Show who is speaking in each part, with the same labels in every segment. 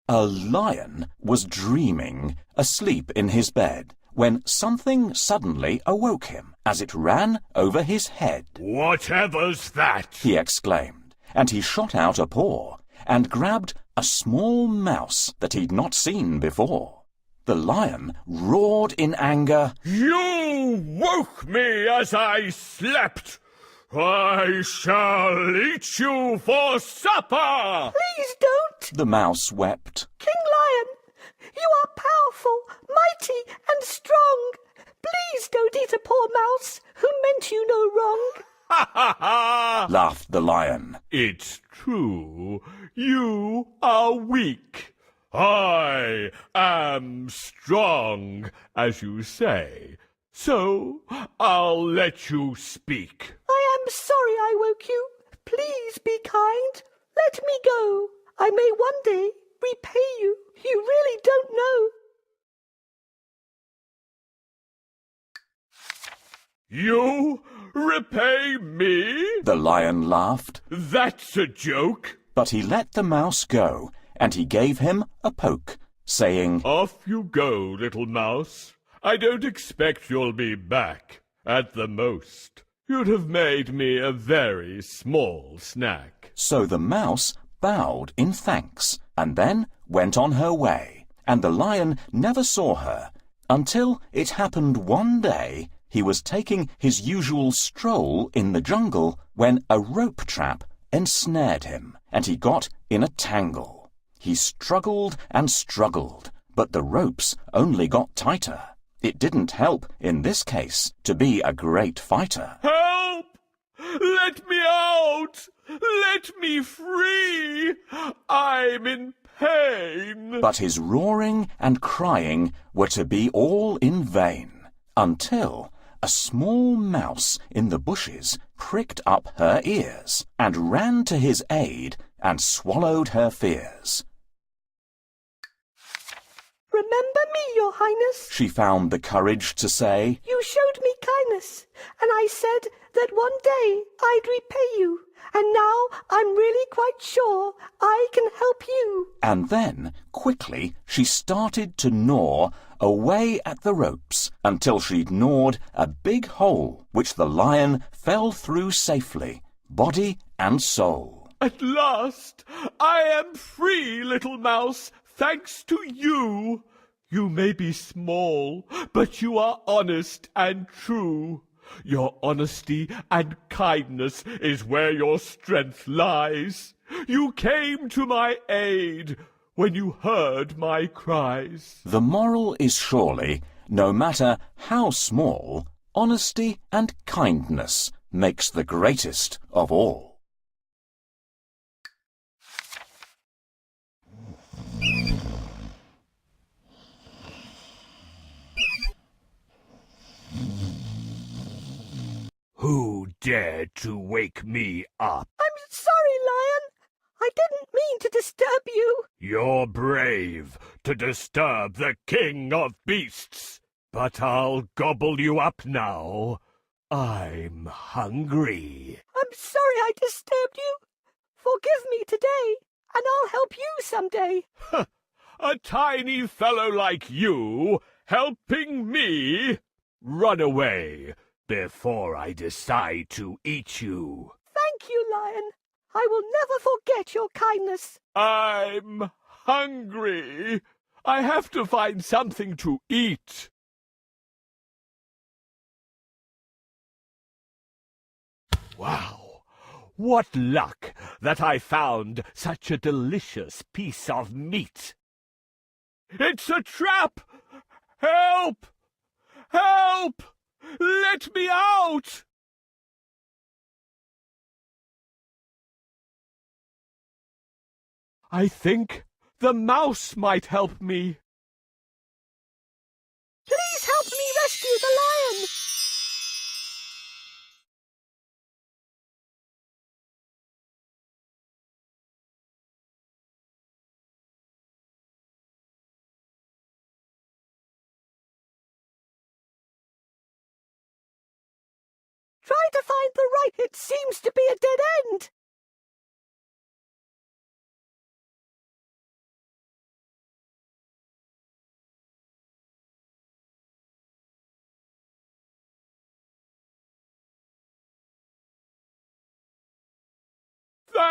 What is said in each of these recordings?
Speaker 1: A lion was dreaming, asleep in his bed, when something suddenly awoke him as it ran over his head.
Speaker 2: "Whatever's that?"
Speaker 1: he exclaimed, and he shot out a paw and grabbed a small mouse that he'd not seen before. The lion roared in anger.
Speaker 2: "You woke me as I slept! I shall eat you for supper!"
Speaker 3: Please don't!
Speaker 1: The mouse wept.
Speaker 3: King Lion, you are powerful, mighty, and strong. Please don't eat a poor mouse who meant you no wrong.
Speaker 2: "Ha ha ha!"
Speaker 1: laughed the lion.
Speaker 2: "It's true. You are weak. I am strong, as you say. So I'll let you speak."
Speaker 3: I am sorry I woke you. Please be kind. Let me go. I may one day repay you. You really don't know.
Speaker 2: "You repay me?"
Speaker 1: The lion laughed.
Speaker 2: "That's a joke."
Speaker 1: But he let the mouse go, and he gave him a poke, saying,
Speaker 2: "Off you go, little mouse. I don't expect you'll be back. At the most, you'd have made me a very small snack."
Speaker 1: So the mouse bowed in thanks, and then went on her way, and the lion never saw her, until it happened one day he was taking his usual stroll in the jungle when a rope trap ensnared him, and he got in a tangle. He struggled and struggled, but the ropes only got tighter. It didn't help, in this case, to be a great fighter.
Speaker 2: "Help! Let me out! Let me free! I'm in pain!"
Speaker 1: But his roaring and crying were to be all in vain, until a small mouse in the bushes pricked up her ears and ran to his aid and swallowed her fears.
Speaker 3: Remember me, Your Highness.
Speaker 1: She found the courage to say,
Speaker 3: You showed me kindness, and I said that one day I'd repay you. And now I'm really quite sure I can help you.
Speaker 1: and then, quickly, she started to gnaw away at the ropes until she'd gnawed a big hole which the lion fell through safely, body and soul.
Speaker 2: "At last, I am free, little mouse, thanks to you. You may be small, but you are honest and true. Your honesty and kindness is where your strength lies. You came to my aid when you heard my cries."
Speaker 1: The moral is surely, no matter how small, honesty and kindness makes the greatest of all.
Speaker 2: "Who dared to wake me up?"
Speaker 3: I'm sorry, Lion. I didn't mean to disturb you.
Speaker 2: "You're brave to disturb the king of beasts, but I'll gobble you up now. I'm hungry."
Speaker 3: I'm sorry I disturbed you. Forgive me today, and I'll help you someday.
Speaker 2: "A tiny fellow like you helping me? Run away before I decide to eat you."
Speaker 3: Thank you, Lion. I will never forget your kindness.
Speaker 2: "I'm hungry. I have to find something to eat." Wow! What luck that I found such a delicious piece of meat. "It's a trap! Help! Help! Let me out!" I think the mouse might help me.
Speaker 3: Please help me rescue the lion. Try to find the right. It seems to be a dead end.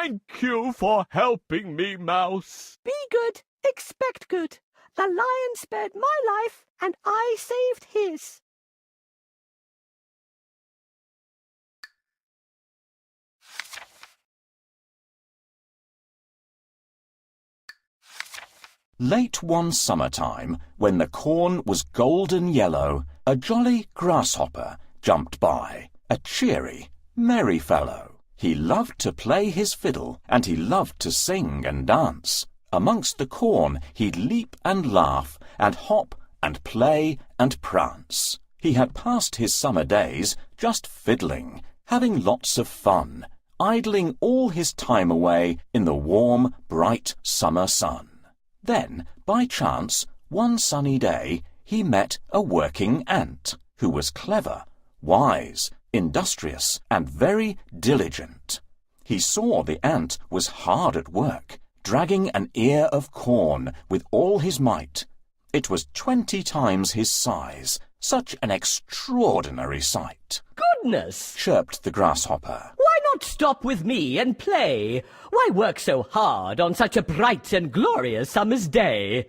Speaker 2: Thank you for helping me, Mouse.
Speaker 3: Be good, expect good. The lion spared my life, and I saved his.
Speaker 1: Late one summertime, when the corn was golden yellow, a jolly grasshopper jumped by, a cheery, merry fellow. He loved to play his fiddle, and he loved to sing and dance. Amongst the corn he'd leap and laugh, and hop and play and prance. He had passed his summer days just fiddling, having lots of fun, idling all his time away in the warm, bright summer sun. Then, by chance, one sunny day, he met a working ant, who was clever, wise, industrious, and very diligent. He saw the ant was hard at work, dragging an ear of corn with all his might. It was 20 times his size, such an extraordinary sight.
Speaker 4: Goodness!
Speaker 1: Chirped the grasshopper.
Speaker 4: Why not stop with me and play? Why work so hard on such a bright and glorious summer's day?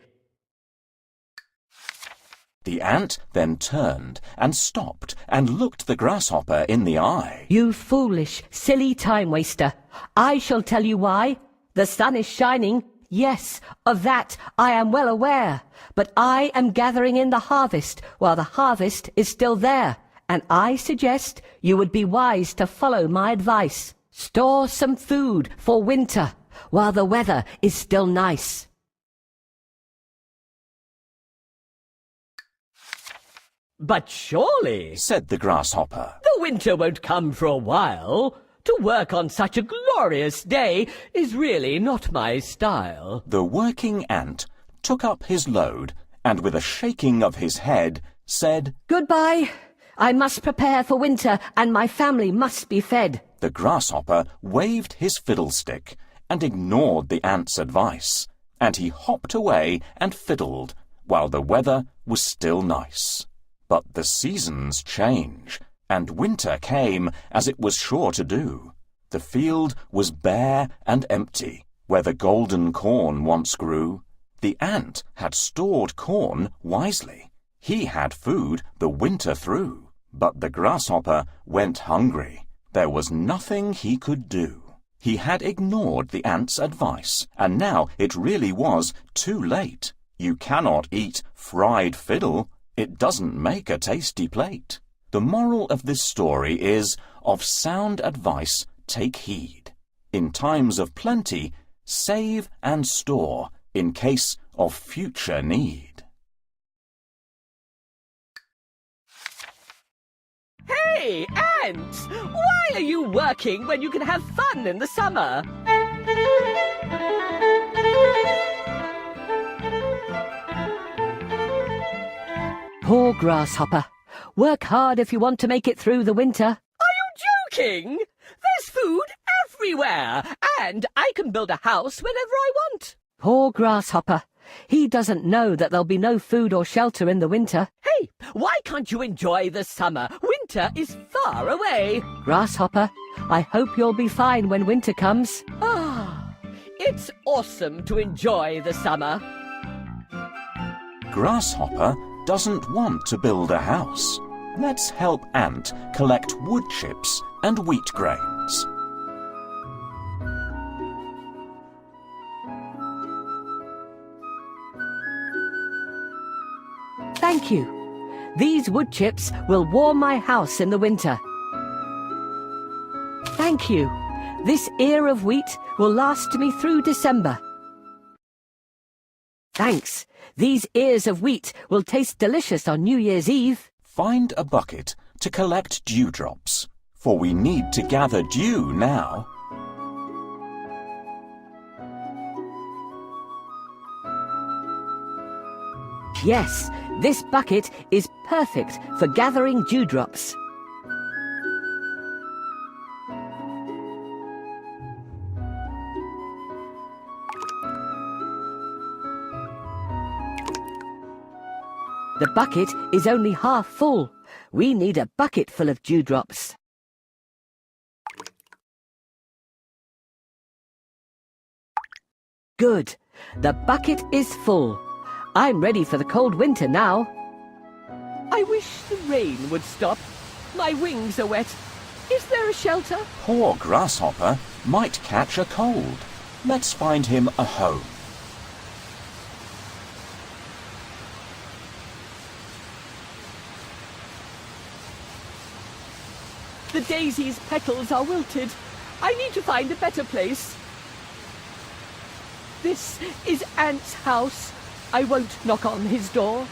Speaker 1: The ant then turned and stopped and looked the grasshopper in the eye.
Speaker 4: You foolish, silly time-waster. I shall tell you why. The sun is shining. Yes, of that I am well aware. But I am gathering in the harvest while the harvest is still there. And I suggest you would be wise to follow my advice. Store some food for winter while the weather is still nice. But surely,
Speaker 1: said the grasshopper,
Speaker 4: the winter won't come for a while. To work on such a glorious day is really not my style.
Speaker 1: The working ant took up his load and with a shaking of his head said,
Speaker 4: Goodbye. I must prepare for winter and my family must be fed.
Speaker 1: The grasshopper waved his fiddlestick and ignored the ant's advice, and he hopped away and fiddled while the weather was still nice. But the seasons change, and winter came as it was sure to do. The field was bare and empty, where the golden corn once grew. The ant had stored corn wisely. He had food the winter through. But the grasshopper went hungry. There was nothing he could do. He had ignored the ant's advice, and now it really was too late. You cannot eat fried fiddle. It doesn't make a tasty plate. The moral of this story is, of sound advice take heed. In times of plenty, save and store in case of future need.
Speaker 4: Hey, ants! Why are you working when you can have fun in the summer? Poor grasshopper. Work hard if you want to make it through the winter. Are you joking? There's food everywhere, and I can build a house whenever I want. Poor grasshopper. He doesn't know that there'll be no food or shelter in the winter. Hey, why can't you enjoy the summer? Winter is far away. Grasshopper, I hope you'll be fine when winter comes. Ah, it's awesome to enjoy the summer.
Speaker 1: Grasshopper doesn't want to build a house. Let's help Ant collect wood chips and wheat grains.
Speaker 4: Thank you. These wood chips will warm my house in the winter. Thank you. This ear of wheat will last me through December. Thanks. These ears of wheat will taste delicious on New Year's Eve.
Speaker 1: Find a bucket to collect dewdrops, for we need to gather dew now.
Speaker 4: Yes, this bucket is perfect for gathering dewdrops. The bucket is only half full. We need a bucket full of dewdrops. Good. The bucket is full. I'm ready for the cold winter now. I wish the rain would stop. My wings are wet. Is there a shelter?
Speaker 1: Poor Grasshopper might catch a cold. Let's find him a home.
Speaker 4: The daisy's petals are wilted. I need to find a better place. This is Ant's house. I won't knock on his door.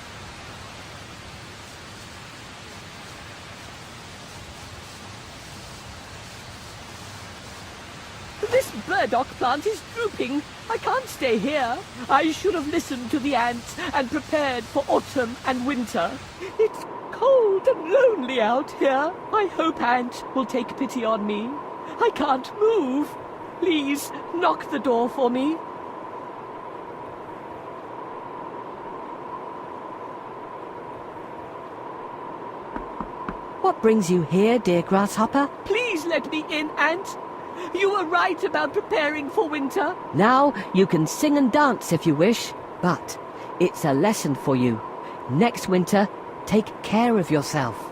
Speaker 4: This burdock plant is drooping. I can't stay here. I should have listened to the ants and prepared for autumn and winter. It's cold and lonely out here. I hope Ant will take pity on me. I can't move. Please knock the door for me. What brings you here, dear Grasshopper? Please let me in, Ant. You were right about preparing for winter. Now you can sing and dance if you wish, but it's a lesson for you. Next winter, take care of yourself.